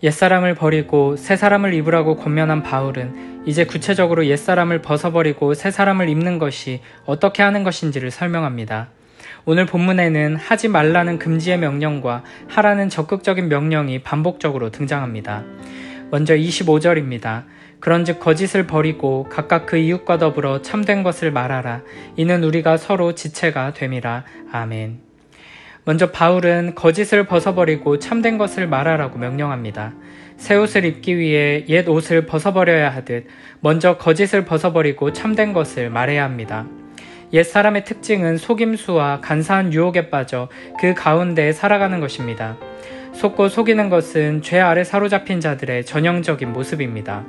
옛사람을 버리고 새사람을 입으라고 권면한 바울은 이제 구체적으로 옛사람을 벗어버리고 새사람을 입는 것이 어떻게 하는 것인지를 설명합니다. 오늘 본문에는 하지 말라는 금지의 명령과 하라는 적극적인 명령이 반복적으로 등장합니다. 먼저 25절입니다. 그런즉 거짓을 버리고 각각 그 이웃과 더불어 참된 것을 말하라. 이는 우리가 서로 지체가 됨이라. 아멘. 먼저 바울은 거짓을 벗어버리고 참된 것을 말하라고 명령합니다. 새 옷을 입기 위해 옛 옷을 벗어버려야 하듯 먼저 거짓을 벗어버리고 참된 것을 말해야 합니다. 옛 사람의 특징은 속임수와 간사한 유혹에 빠져 그 가운데 살아가는 것입니다. 속고 속이는 것은 죄 아래 사로잡힌 자들의 전형적인 모습입니다.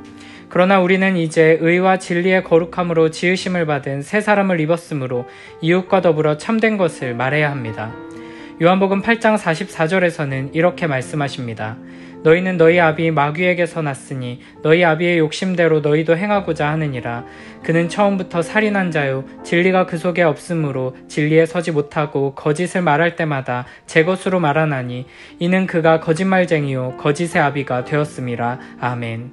그러나 우리는 이제 의와 진리의 거룩함으로 지으심을 받은 새 사람을 입었으므로 이웃과 더불어 참된 것을 말해야 합니다. 요한복음 8장 44절에서는 이렇게 말씀하십니다. 너희는 너희 아비 마귀에게서 났으니 너희 아비의 욕심대로 너희도 행하고자 하느니라. 그는 처음부터 살인한 자요 진리가 그 속에 없으므로 진리에 서지 못하고 거짓을 말할 때마다 제 것으로 말하나니 이는 그가 거짓말쟁이요 거짓의 아비가 되었음이라. 아멘.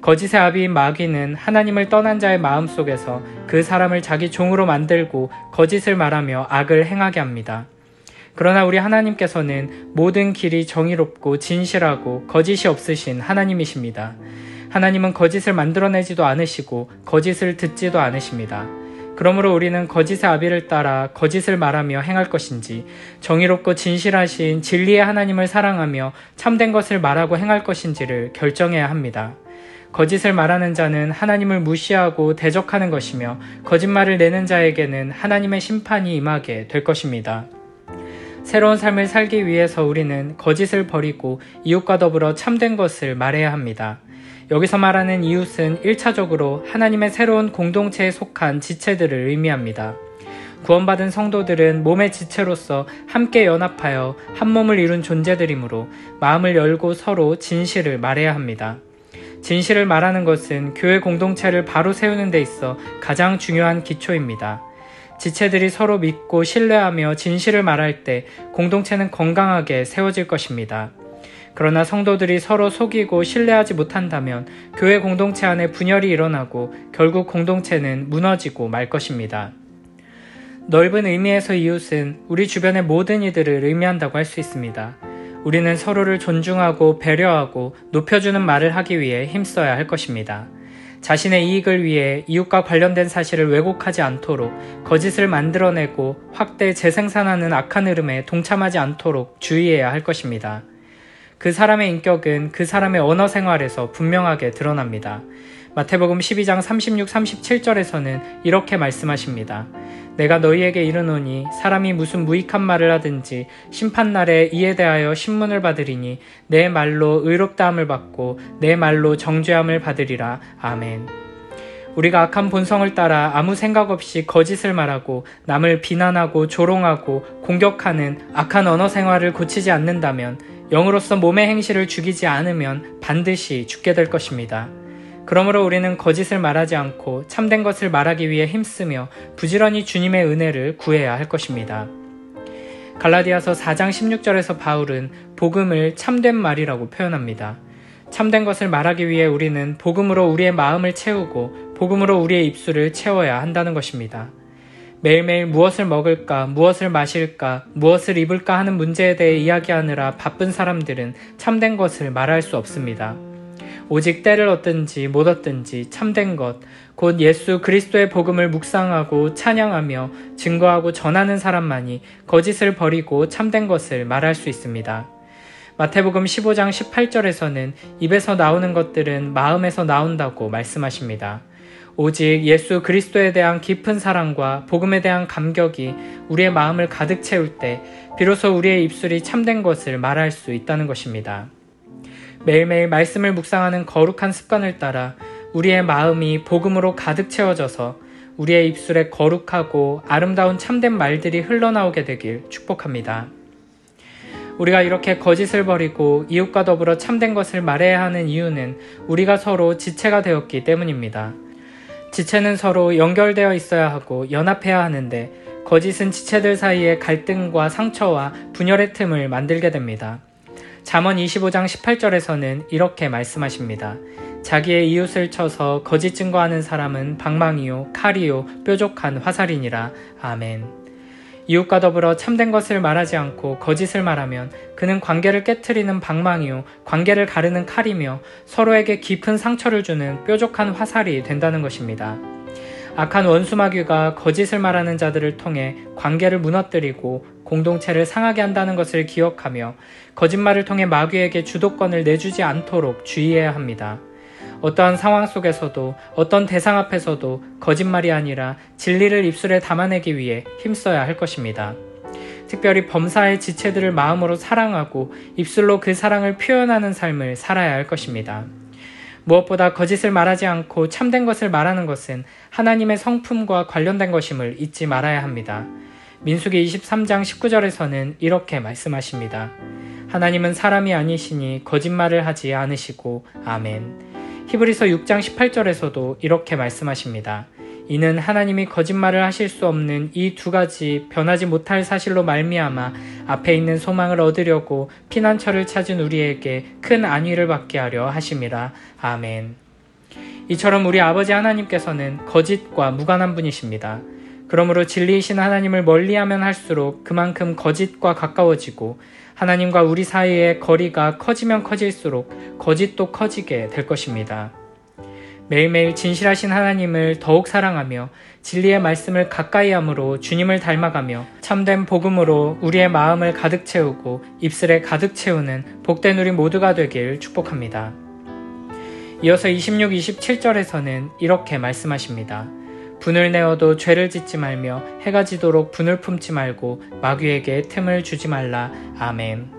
거짓의 아비인 마귀는 하나님을 떠난 자의 마음속에서 그 사람을 자기 종으로 만들고 거짓을 말하며 악을 행하게 합니다. 그러나 우리 하나님께서는 모든 길이 정의롭고 진실하고 거짓이 없으신 하나님이십니다. 하나님은 거짓을 만들어내지도 않으시고 거짓을 듣지도 않으십니다. 그러므로 우리는 거짓의 아비를 따라 거짓을 말하며 행할 것인지 정의롭고 진실하신 진리의 하나님을 사랑하며 참된 것을 말하고 행할 것인지를 결정해야 합니다. 거짓을 말하는 자는 하나님을 무시하고 대적하는 것이며 거짓말을 내는 자에게는 하나님의 심판이 임하게 될 것입니다. 새로운 삶을 살기 위해서 우리는 거짓을 버리고 이웃과 더불어 참된 것을 말해야 합니다. 여기서 말하는 이웃은 1차적으로 하나님의 새로운 공동체에 속한 지체들을 의미합니다. 구원받은 성도들은 몸의 지체로서 함께 연합하여 한 몸을 이룬 존재들이므로 마음을 열고 서로 진실을 말해야 합니다. 진실을 말하는 것은 교회 공동체를 바로 세우는 데 있어 가장 중요한 기초입니다. 지체들이 서로 믿고 신뢰하며 진실을 말할 때 공동체는 건강하게 세워질 것입니다. 그러나 성도들이 서로 속이고 신뢰하지 못한다면 교회 공동체 안에 분열이 일어나고 결국 공동체는 무너지고 말 것입니다. 넓은 의미에서 이웃은 우리 주변의 모든 이들을 의미한다고 할 수 있습니다. 우리는 서로를 존중하고 배려하고 높여주는 말을 하기 위해 힘써야 할 것입니다. 자신의 이익을 위해 이웃과 관련된 사실을 왜곡하지 않도록 거짓을 만들어내고 확대 재생산하는 악한 흐름에 동참하지 않도록 주의해야 할 것입니다. 그 사람의 인격은 그 사람의 언어 생활에서 분명하게 드러납니다. 마태복음 12장 36, 37절에서는 이렇게 말씀하십니다. 내가 너희에게 이르노니 사람이 무슨 무익한 말을 하든지 심판날에 이에 대하여 신문을 받으리니 내 말로 의롭다함을 받고 내 말로 정죄함을 받으리라. 아멘. 우리가 악한 본성을 따라 아무 생각 없이 거짓을 말하고 남을 비난하고 조롱하고 공격하는 악한 언어 생활을 고치지 않는다면 영으로서 몸의 행실을 죽이지 않으면 반드시 죽게 될 것입니다. 그러므로 우리는 거짓을 말하지 않고 참된 것을 말하기 위해 힘쓰며 부지런히 주님의 은혜를 구해야 할 것입니다. 갈라디아서 4장 16절에서 바울은 복음을 참된 말이라고 표현합니다. 참된 것을 말하기 위해 우리는 복음으로 우리의 마음을 채우고 복음으로 우리의 입술을 채워야 한다는 것입니다. 매일매일 무엇을 먹을까, 무엇을 마실까, 무엇을 입을까 하는 문제에 대해 이야기하느라 바쁜 사람들은 참된 것을 말할 수 없습니다. 오직 때를 얻든지 못 얻든지 참된 것, 곧 예수 그리스도의 복음을 묵상하고 찬양하며 증거하고 전하는 사람만이 거짓을 버리고 참된 것을 말할 수 있습니다. 마태복음 15장 18절에서는 입에서 나오는 것들은 마음에서 나온다고 말씀하십니다. 오직 예수 그리스도에 대한 깊은 사랑과 복음에 대한 감격이 우리의 마음을 가득 채울 때 비로소 우리의 입술이 참된 것을 말할 수 있다는 것입니다. 매일매일 말씀을 묵상하는 거룩한 습관을 따라 우리의 마음이 복음으로 가득 채워져서 우리의 입술에 거룩하고 아름다운 참된 말들이 흘러나오게 되길 축복합니다. 우리가 이렇게 거짓을 버리고 이웃과 더불어 참된 것을 말해야 하는 이유는 우리가 서로 지체가 되었기 때문입니다. 지체는 서로 연결되어 있어야 하고 연합해야 하는데 거짓은 지체들 사이에 갈등과 상처와 분열의 틈을 만들게 됩니다. 잠언 25장 18절에서는 이렇게 말씀하십니다. 자기의 이웃을 쳐서 거짓 증거하는 사람은 방망이요 칼이요 뾰족한 화살이니라. 아멘. 이웃과 더불어 참된 것을 말하지 않고 거짓을 말하면 그는 관계를 깨트리는 방망이요 관계를 가르는 칼이며 서로에게 깊은 상처를 주는 뾰족한 화살이 된다는 것입니다. 악한 원수마귀가 거짓을 말하는 자들을 통해 관계를 무너뜨리고 공동체를 상하게 한다는 것을 기억하며 거짓말을 통해 마귀에게 주도권을 내주지 않도록 주의해야 합니다. 어떠한 상황 속에서도 어떤 대상 앞에서도 거짓말이 아니라 진리를 입술에 담아내기 위해 힘써야 할 것입니다. 특별히 범사의 지체들을 마음으로 사랑하고 입술로 그 사랑을 표현하는 삶을 살아야 할 것입니다. 무엇보다 거짓을 말하지 않고 참된 것을 말하는 것은 하나님의 성품과 관련된 것임을 잊지 말아야 합니다. 민수기 23장 19절에서는 이렇게 말씀하십니다. 하나님은 사람이 아니시니 거짓말을 하지 않으시고 아멘. 히브리서 6장 18절에서도 이렇게 말씀하십니다. 이는 하나님이 거짓말을 하실 수 없는 이 두 가지 변하지 못할 사실로 말미암아 앞에 있는 소망을 얻으려고 피난처를 찾은 우리에게 큰 안위를 받게 하려 하심이라. 아멘. 이처럼 우리 아버지 하나님께서는 거짓과 무관한 분이십니다. 그러므로 진리이신 하나님을 멀리하면 할수록 그만큼 거짓과 가까워지고 하나님과 우리 사이의 거리가 커지면 커질수록 거짓도 커지게 될 것입니다. 매일매일 진실하신 하나님을 더욱 사랑하며 진리의 말씀을 가까이 함으로 주님을 닮아가며 참된 복음으로 우리의 마음을 가득 채우고 입술에 가득 채우는 복된 우리 모두가 되길 축복합니다. 이어서 26, 27절에서는 이렇게 말씀하십니다. 분을 내어도 죄를 짓지 말며 해가 지도록 분을 품지 말고 마귀에게 틈을 주지 말라. 아멘.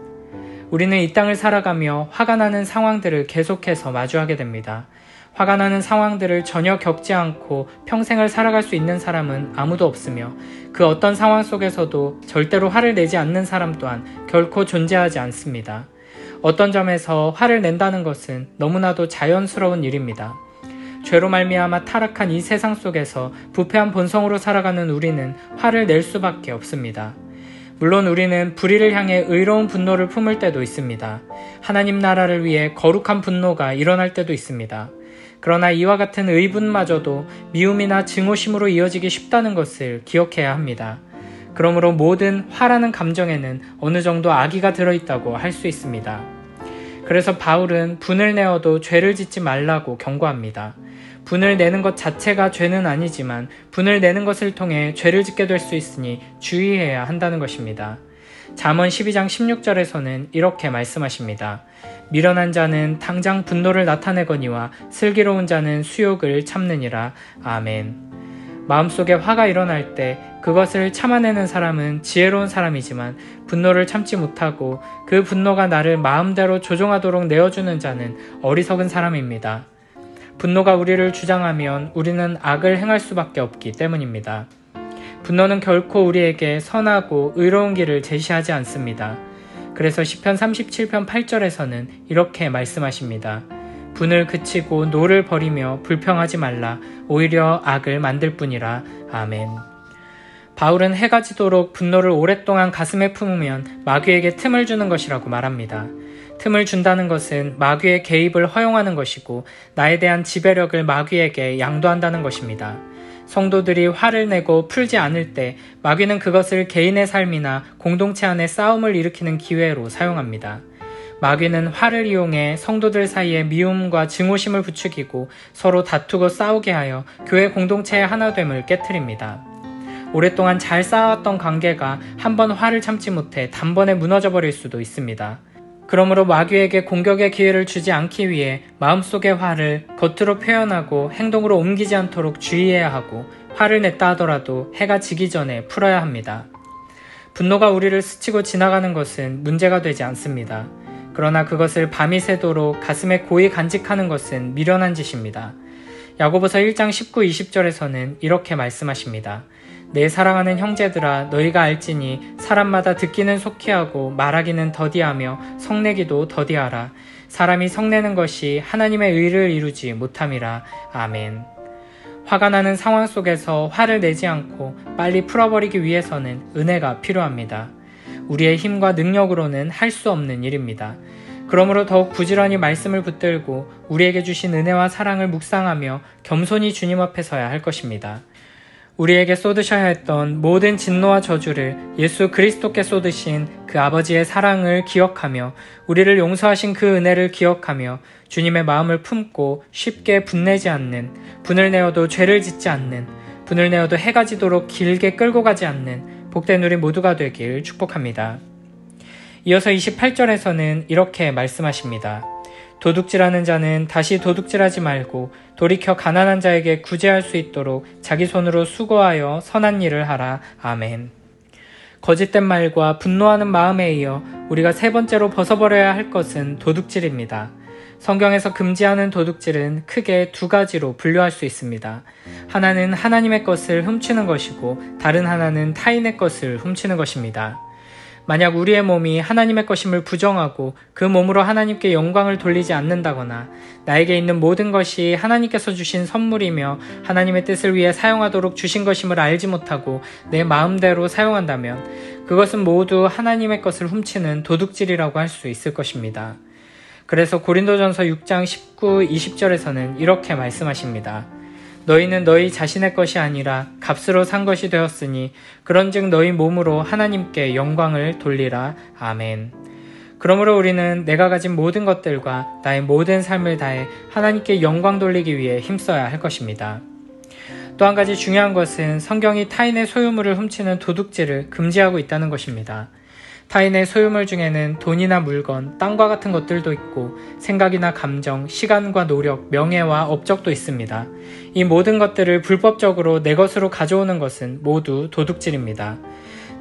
우리는 이 땅을 살아가며 화가 나는 상황들을 계속해서 마주하게 됩니다. 화가 나는 상황들을 전혀 겪지 않고 평생을 살아갈 수 있는 사람은 아무도 없으며 그 어떤 상황 속에서도 절대로 화를 내지 않는 사람 또한 결코 존재하지 않습니다. 어떤 점에서 화를 낸다는 것은 너무나도 자연스러운 일입니다. 죄로 말미암아 타락한 이 세상 속에서 부패한 본성으로 살아가는 우리는 화를 낼 수밖에 없습니다. 물론 우리는 불의를 향해 의로운 분노를 품을 때도 있습니다. 하나님 나라를 위해 거룩한 분노가 일어날 때도 있습니다. 그러나 이와 같은 의분마저도 미움이나 증오심으로 이어지기 쉽다는 것을 기억해야 합니다. 그러므로 모든 화라는 감정에는 어느 정도 악의가 들어있다고 할 수 있습니다. 그래서 바울은 분을 내어도 죄를 짓지 말라고 경고합니다. 분을 내는 것 자체가 죄는 아니지만 분을 내는 것을 통해 죄를 짓게 될 수 있으니 주의해야 한다는 것입니다. 잠언 12장 16절에서는 이렇게 말씀하십니다. 미련한 자는 당장 분노를 나타내거니와 슬기로운 자는 수욕을 참느니라. 아멘. 마음속에 화가 일어날 때 그것을 참아내는 사람은 지혜로운 사람이지만 분노를 참지 못하고 그 분노가 나를 마음대로 조종하도록 내어주는 자는 어리석은 사람입니다. 분노가 우리를 주장하면 우리는 악을 행할 수밖에 없기 때문입니다. 분노는 결코 우리에게 선하고 의로운 길을 제시하지 않습니다. 그래서 시편 37편 8절에서는 이렇게 말씀하십니다. 분을 그치고 노를 버리며 불평하지 말라. 오히려 악을 만들 뿐이라. 아멘. 바울은 해가 지도록 분노를 오랫동안 가슴에 품으면 마귀에게 틈을 주는 것이라고 말합니다. 틈을 준다는 것은 마귀의 개입을 허용하는 것이고 나에 대한 지배력을 마귀에게 양도한다는 것입니다. 성도들이 화를 내고 풀지 않을 때 마귀는 그것을 개인의 삶이나 공동체 안에 싸움을 일으키는 기회로 사용합니다. 마귀는 화를 이용해 성도들 사이에 미움과 증오심을 부추기고 서로 다투고 싸우게 하여 교회 공동체의 하나됨을 깨트립니다. 오랫동안 잘 쌓아왔던 관계가 한번 화를 참지 못해 단번에 무너져 버릴 수도 있습니다. 그러므로 마귀에게 공격의 기회를 주지 않기 위해 마음속의 화를 겉으로 표현하고 행동으로 옮기지 않도록 주의해야 하고 화를 냈다 하더라도 해가 지기 전에 풀어야 합니다. 분노가 우리를 스치고 지나가는 것은 문제가 되지 않습니다. 그러나 그것을 밤이 새도록 가슴에 고이 간직하는 것은 미련한 짓입니다. 야고보서 1장 19, 20절에서는 이렇게 말씀하십니다. 내 사랑하는 형제들아 너희가 알지니 사람마다 듣기는 속히 하고 말하기는 더디하며 성내기도 더디하라. 사람이 성내는 것이 하나님의 의를 이루지 못함이라. 아멘. 화가 나는 상황 속에서 화를 내지 않고 빨리 풀어버리기 위해서는 은혜가 필요합니다. 우리의 힘과 능력으로는 할 수 없는 일입니다. 그러므로 더욱 부지런히 말씀을 붙들고 우리에게 주신 은혜와 사랑을 묵상하며 겸손히 주님 앞에 서야 할 것입니다. 우리에게 쏟으셔야 했던 모든 진노와 저주를 예수 그리스도께 쏟으신 그 아버지의 사랑을 기억하며 우리를 용서하신 그 은혜를 기억하며 주님의 마음을 품고 쉽게 분내지 않는, 분을 내어도 죄를 짓지 않는, 분을 내어도 해가 지도록 길게 끌고 가지 않는 복된 우리 모두가 되길 축복합니다. 이어서 28절에서는 이렇게 말씀하십니다. 도둑질하는 자는 다시 도둑질하지 말고 돌이켜 가난한 자에게 구제할 수 있도록 자기 손으로 수고하여 선한 일을 하라. 아멘. 거짓된 말과 분노하는 마음에 이어 우리가 세 번째로 벗어버려야 할 것은 도둑질입니다. 성경에서 금지하는 도둑질은 크게 두 가지로 분류할 수 있습니다. 하나는 하나님의 것을 훔치는 것이고 다른 하나는 타인의 것을 훔치는 것입니다. 만약 우리의 몸이 하나님의 것임을 부정하고 그 몸으로 하나님께 영광을 돌리지 않는다거나 나에게 있는 모든 것이 하나님께서 주신 선물이며 하나님의 뜻을 위해 사용하도록 주신 것임을 알지 못하고 내 마음대로 사용한다면 그것은 모두 하나님의 것을 훔치는 도둑질이라고 할 수 있을 것입니다. 그래서 고린도전서 6장 19, 20절에서는 이렇게 말씀하십니다. 너희는 너희 자신의 것이 아니라 값으로 산 것이 되었으니 그런즉 너희 몸으로 하나님께 영광을 돌리라. 아멘. 그러므로 우리는 내가 가진 모든 것들과 나의 모든 삶을 다해 하나님께 영광 돌리기 위해 힘써야 할 것입니다. 또 한 가지 중요한 것은 성경이 타인의 소유물을 훔치는 도둑질을 금지하고 있다는 것입니다. 타인의 소유물 중에는 돈이나 물건, 땅과 같은 것들도 있고 생각이나 감정, 시간과 노력, 명예와 업적도 있습니다. 이 모든 것들을 불법적으로 내 것으로 가져오는 것은 모두 도둑질입니다.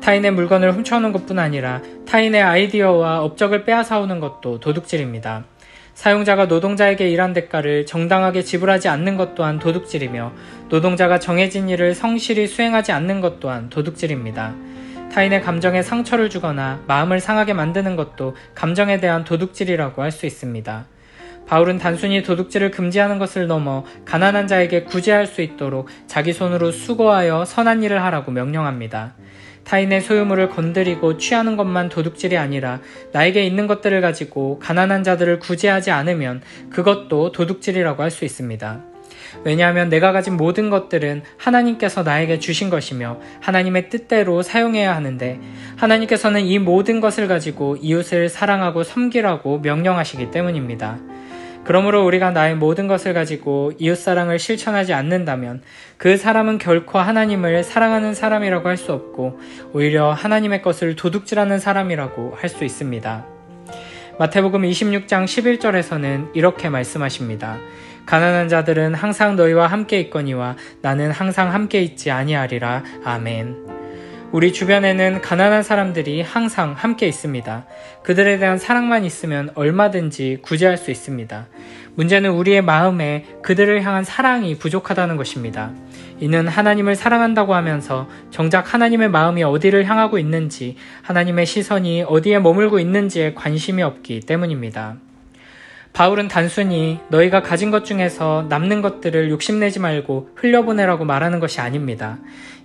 타인의 물건을 훔쳐오는 것뿐 아니라 타인의 아이디어와 업적을 빼앗아오는 것도 도둑질입니다. 사용자가 노동자에게 일한 대가를 정당하게 지불하지 않는 것 또한 도둑질이며 노동자가 정해진 일을 성실히 수행하지 않는 것 또한 도둑질입니다. 타인의 감정에 상처를 주거나 마음을 상하게 만드는 것도 감정에 대한 도둑질이라고 할 수 있습니다. 바울은 단순히 도둑질을 금지하는 것을 넘어 가난한 자에게 구제할 수 있도록 자기 손으로 수고하여 선한 일을 하라고 명령합니다. 타인의 소유물을 건드리고 취하는 것만 도둑질이 아니라 나에게 있는 것들을 가지고 가난한 자들을 구제하지 않으면 그것도 도둑질이라고 할 수 있습니다. 왜냐하면 내가 가진 모든 것들은 하나님께서 나에게 주신 것이며 하나님의 뜻대로 사용해야 하는데 하나님께서는 이 모든 것을 가지고 이웃을 사랑하고 섬기라고 명령하시기 때문입니다. 그러므로 우리가 나의 모든 것을 가지고 이웃사랑을 실천하지 않는다면 그 사람은 결코 하나님을 사랑하는 사람이라고 할 수 없고 오히려 하나님의 것을 도둑질하는 사람이라고 할 수 있습니다. 마태복음 26장 11절에서는 이렇게 말씀하십니다. 가난한 자들은 항상 너희와 함께 있거니와 나는 항상 함께 있지 아니하리라. 아멘. 우리 주변에는 가난한 사람들이 항상 함께 있습니다. 그들에 대한 사랑만 있으면 얼마든지 구제할 수 있습니다. 문제는 우리의 마음에 그들을 향한 사랑이 부족하다는 것입니다. 이는 하나님을 사랑한다고 하면서 정작 하나님의 마음이 어디를 향하고 있는지, 하나님의 시선이 어디에 머물고 있는지에 관심이 없기 때문입니다. 바울은 단순히 너희가 가진 것 중에서 남는 것들을 욕심내지 말고 흘려보내라고 말하는 것이 아닙니다.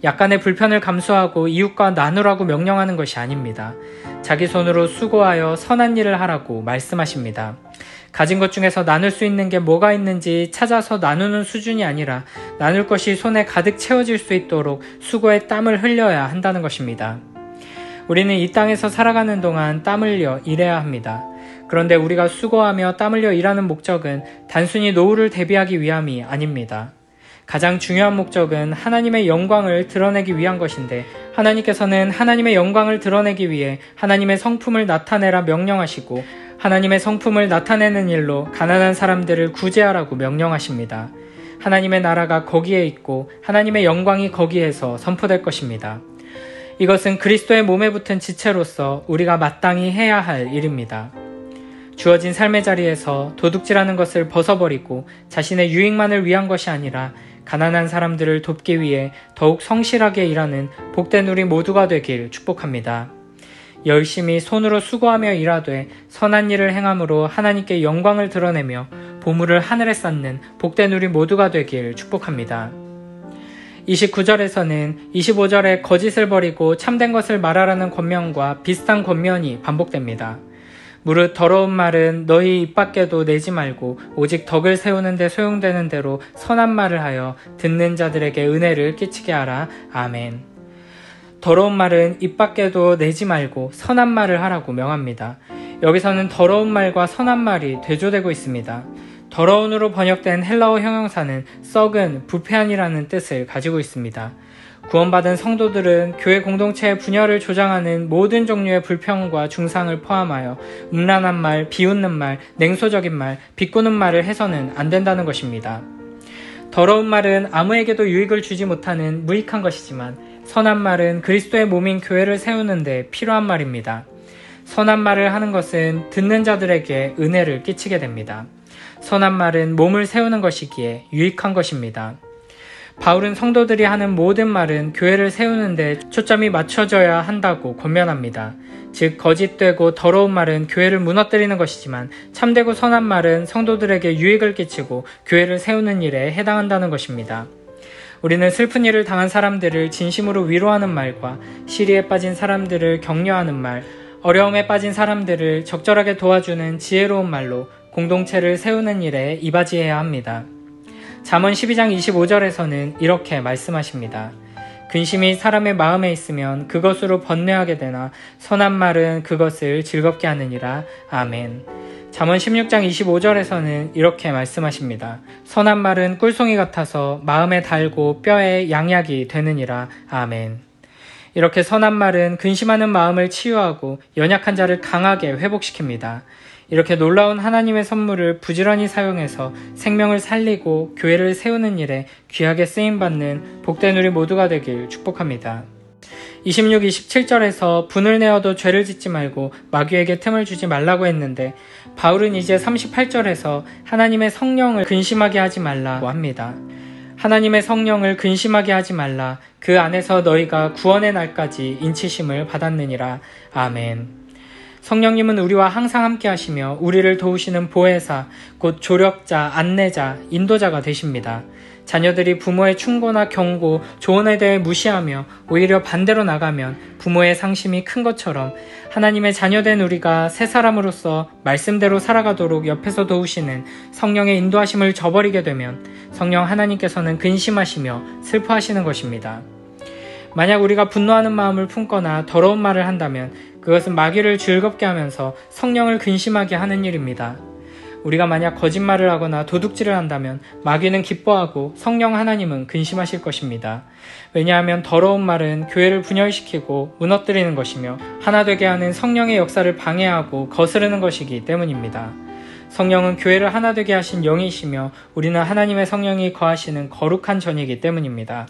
약간의 불편을 감수하고 이웃과 나누라고 명령하는 것이 아닙니다. 자기 손으로 수고하여 선한 일을 하라고 말씀하십니다. 가진 것 중에서 나눌 수 있는 게 뭐가 있는지 찾아서 나누는 수준이 아니라 나눌 것이 손에 가득 채워질 수 있도록 수고의 땀을 흘려야 한다는 것입니다. 우리는 이 땅에서 살아가는 동안 땀 흘려 일해야 합니다. 그런데 우리가 수고하며 땀 흘려 일하는 목적은 단순히 노후를 대비하기 위함이 아닙니다. 가장 중요한 목적은 하나님의 영광을 드러내기 위한 것인데 하나님께서는 하나님의 영광을 드러내기 위해 하나님의 성품을 나타내라 명령하시고 하나님의 성품을 나타내는 일로 가난한 사람들을 구제하라고 명령하십니다. 하나님의 나라가 거기에 있고 하나님의 영광이 거기에서 선포될 것입니다. 이것은 그리스도의 몸에 붙은 지체로서 우리가 마땅히 해야 할 일입니다. 주어진 삶의 자리에서 도둑질하는 것을 벗어버리고 자신의 유익만을 위한 것이 아니라 가난한 사람들을 돕기 위해 더욱 성실하게 일하는 복된 우리 모두가 되길 축복합니다. 열심히 손으로 수고하며 일하되 선한 일을 행함으로 하나님께 영광을 드러내며 보물을 하늘에 쌓는 복된 우리 모두가 되길 축복합니다. 29절에서는 25절에 거짓을 버리고 참된 것을 말하라는 권면과 비슷한 권면이 반복됩니다. 무릇 더러운 말은 너희 입 밖에도 내지 말고 오직 덕을 세우는 데 소용되는 대로 선한 말을 하여 듣는 자들에게 은혜를 끼치게 하라. 아멘. 더러운 말은 입 밖에도 내지 말고 선한 말을 하라고 명합니다. 여기서는 더러운 말과 선한 말이 대조되고 있습니다. 더러운으로 번역된 헬라어 형용사는 썩은, 부패한이라는 뜻을 가지고 있습니다. 구원받은 성도들은 교회 공동체의 분열을 조장하는 모든 종류의 불평과 중상을 포함하여 음란한 말, 비웃는 말, 냉소적인 말, 비꼬는 말을 해서는 안 된다는 것입니다. 더러운 말은 아무에게도 유익을 주지 못하는 무익한 것이지만 선한 말은 그리스도의 몸인 교회를 세우는 데 필요한 말입니다. 선한 말을 하는 것은 듣는 자들에게 은혜를 끼치게 됩니다. 선한 말은 몸을 세우는 것이기에 유익한 것입니다. 바울은 성도들이 하는 모든 말은 교회를 세우는 데 초점이 맞춰져야 한다고 권면합니다. 즉 거짓되고 더러운 말은 교회를 무너뜨리는 것이지만 참되고 선한 말은 성도들에게 유익을 끼치고 교회를 세우는 일에 해당한다는 것입니다. 우리는 슬픈 일을 당한 사람들을 진심으로 위로하는 말과 시리에 빠진 사람들을 격려하는 말, 어려움에 빠진 사람들을 적절하게 도와주는 지혜로운 말로 공동체를 세우는 일에 이바지해야 합니다. 잠언 12장 25절에서는 이렇게 말씀하십니다. 근심이 사람의 마음에 있으면 그것으로 번뇌하게 되나 선한 말은 그것을 즐겁게 하느니라. 아멘. 잠언 16장 25절에서는 이렇게 말씀하십니다. 선한 말은 꿀송이 같아서 마음에 달고 뼈에 양약이 되느니라. 아멘. 이렇게 선한 말은 근심하는 마음을 치유하고 연약한 자를 강하게 회복시킵니다. 이렇게 놀라운 하나님의 선물을 부지런히 사용해서 생명을 살리고 교회를 세우는 일에 귀하게 쓰임받는 복된 우리 모두가 되길 축복합니다. 26, 27절에서 분을 내어도 죄를 짓지 말고 마귀에게 틈을 주지 말라고 했는데 바울은 이제 38절에서 하나님의 성령을 근심하게 하지 말라고 합니다. 하나님의 성령을 근심하게 하지 말라. 그 안에서 너희가 구원의 날까지 인치심을 받았느니라. 아멘. 성령님은 우리와 항상 함께 하시며 우리를 도우시는 보혜사, 곧 조력자, 안내자, 인도자가 되십니다. 자녀들이 부모의 충고나 경고, 조언에 대해 무시하며 오히려 반대로 나가면 부모의 상심이 큰 것처럼 하나님의 자녀된 우리가 새 사람으로서 말씀대로 살아가도록 옆에서 도우시는 성령의 인도하심을 저버리게 되면 성령 하나님께서는 근심하시며 슬퍼하시는 것입니다. 만약 우리가 분노하는 마음을 품거나 더러운 말을 한다면 그것은 마귀를 즐겁게 하면서 성령을 근심하게 하는 일입니다. 우리가 만약 거짓말을 하거나 도둑질을 한다면 마귀는 기뻐하고 성령 하나님은 근심하실 것입니다. 왜냐하면 더러운 말은 교회를 분열시키고 무너뜨리는 것이며 하나 되게 하는 성령의 역사를 방해하고 거스르는 것이기 때문입니다. 성령은 교회를 하나 되게 하신 영이시며 우리는 하나님의 성령이 거하시는 거룩한 전이기 때문입니다.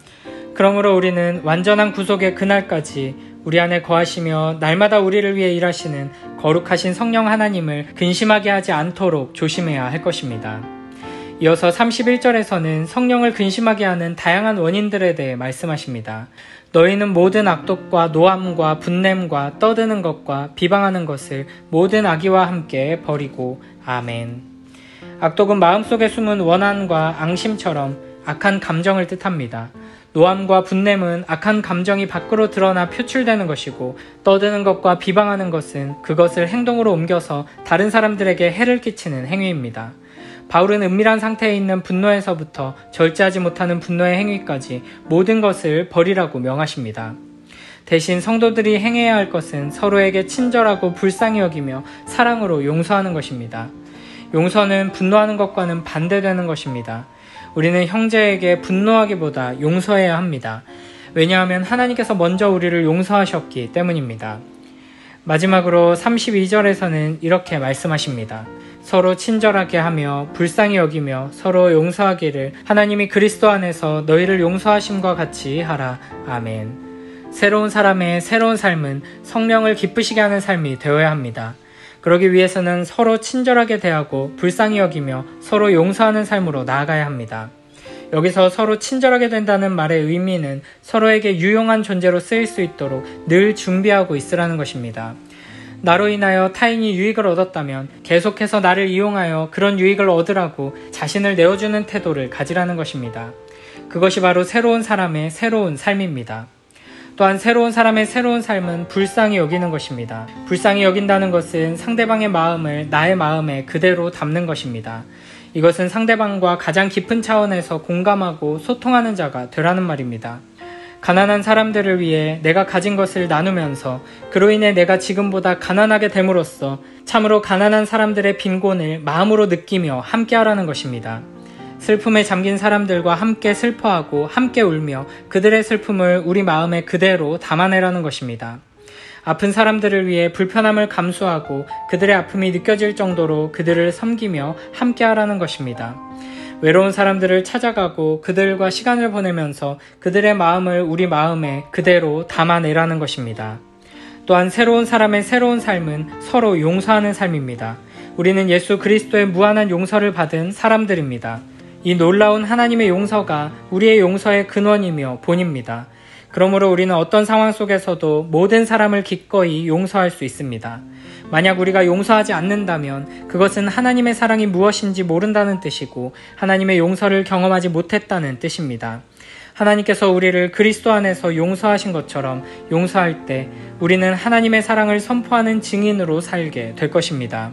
그러므로 우리는 완전한 구속의 그날까지 우리 안에 거하시며 날마다 우리를 위해 일하시는 거룩하신 성령 하나님을 근심하게 하지 않도록 조심해야 할 것입니다. 이어서 31절에서는 성령을 근심하게 하는 다양한 원인들에 대해 말씀하십니다. 너희는 모든 악독과 노함과 분냄과 떠드는 것과 비방하는 것을 모든 악의와 함께 버리고. 아멘. 악독은 마음속에 숨은 원한과 앙심처럼 악한 감정을 뜻합니다. 노함과 분냄은 악한 감정이 밖으로 드러나 표출되는 것이고 떠드는 것과 비방하는 것은 그것을 행동으로 옮겨서 다른 사람들에게 해를 끼치는 행위입니다. 바울은 은밀한 상태에 있는 분노에서부터 절제하지 못하는 분노의 행위까지 모든 것을 버리라고 명하십니다. 대신 성도들이 행해야 할 것은 서로에게 친절하고 불쌍히 여기며 사랑으로 용서하는 것입니다. 용서는 분노하는 것과는 반대되는 것입니다. 우리는 형제에게 분노하기보다 용서해야 합니다. 왜냐하면 하나님께서 먼저 우리를 용서하셨기 때문입니다. 마지막으로 32절에서는 이렇게 말씀하십니다. 서로 친절하게 하며 불쌍히 여기며 서로 용서하기를 하나님이 그리스도 안에서 너희를 용서하심과 같이 하라. 아멘. 새로운 사람의 새로운 삶은 성령을 기쁘시게 하는 삶이 되어야 합니다. 그러기 위해서는 서로 친절하게 대하고 불쌍히 여기며 서로 용서하는 삶으로 나아가야 합니다. 여기서 서로 친절하게 된다는 말의 의미는 서로에게 유용한 존재로 쓰일 수 있도록 늘 준비하고 있으라는 것입니다. 나로 인하여 타인이 유익을 얻었다면 계속해서 나를 이용하여 그런 유익을 얻으라고 자신을 내어주는 태도를 가지라는 것입니다. 그것이 바로 새로운 사람의 새로운 삶입니다. 또한 새로운 사람의 새로운 삶은 불쌍히 여기는 것입니다. 불쌍히 여긴다는 것은 상대방의 마음을 나의 마음에 그대로 담는 것입니다. 이것은 상대방과 가장 깊은 차원에서 공감하고 소통하는 자가 되라는 말입니다. 가난한 사람들을 위해 내가 가진 것을 나누면서 그로 인해 내가 지금보다 가난하게 됨으로써 참으로 가난한 사람들의 빈곤을 마음으로 느끼며 함께하라는 것입니다. 슬픔에 잠긴 사람들과 함께 슬퍼하고 함께 울며 그들의 슬픔을 우리 마음에 그대로 담아내라는 것입니다. 아픈 사람들을 위해 불편함을 감수하고 그들의 아픔이 느껴질 정도로 그들을 섬기며 함께하라는 것입니다. 외로운 사람들을 찾아가고 그들과 시간을 보내면서 그들의 마음을 우리 마음에 그대로 담아내라는 것입니다. 또한 새로운 사람의 새로운 삶은 서로 용서하는 삶입니다. 우리는 예수 그리스도의 무한한 용서를 받은 사람들입니다. 이 놀라운 하나님의 용서가 우리의 용서의 근원이며 본입니다. 그러므로 우리는 어떤 상황 속에서도 모든 사람을 기꺼이 용서할 수 있습니다. 만약 우리가 용서하지 않는다면 그것은 하나님의 사랑이 무엇인지 모른다는 뜻이고 하나님의 용서를 경험하지 못했다는 뜻입니다. 하나님께서 우리를 그리스도 안에서 용서하신 것처럼 용서할 때 우리는 하나님의 사랑을 선포하는 증인으로 살게 될 것입니다.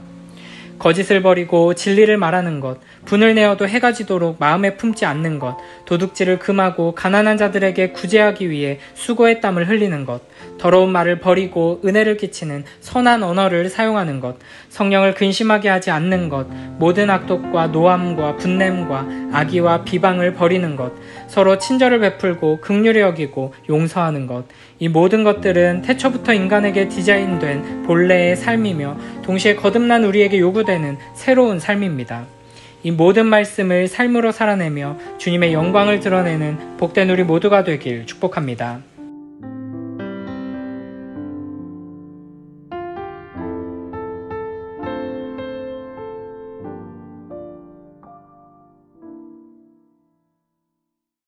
거짓을 버리고 진리를 말하는 것, 분을 내어도 해가 지도록 마음에 품지 않는 것, 도둑질을 금하고 가난한 자들에게 구제하기 위해 수고의 땀을 흘리는 것, 더러운 말을 버리고 은혜를 끼치는 선한 언어를 사용하는 것, 성령을 근심하게 하지 않는 것, 모든 악독과 노함과 분냄과 악의와 비방을 버리는 것, 서로 친절을 베풀고 긍휼히 여기고 용서하는 것, 이 모든 것들은 태초부터 인간에게 디자인된 본래의 삶이며 동시에 거듭난 우리에게 요구되는 새로운 삶입니다. 이 모든 말씀을 삶으로 살아내며 주님의 영광을 드러내는 복된 우리 모두가 되길 축복합니다.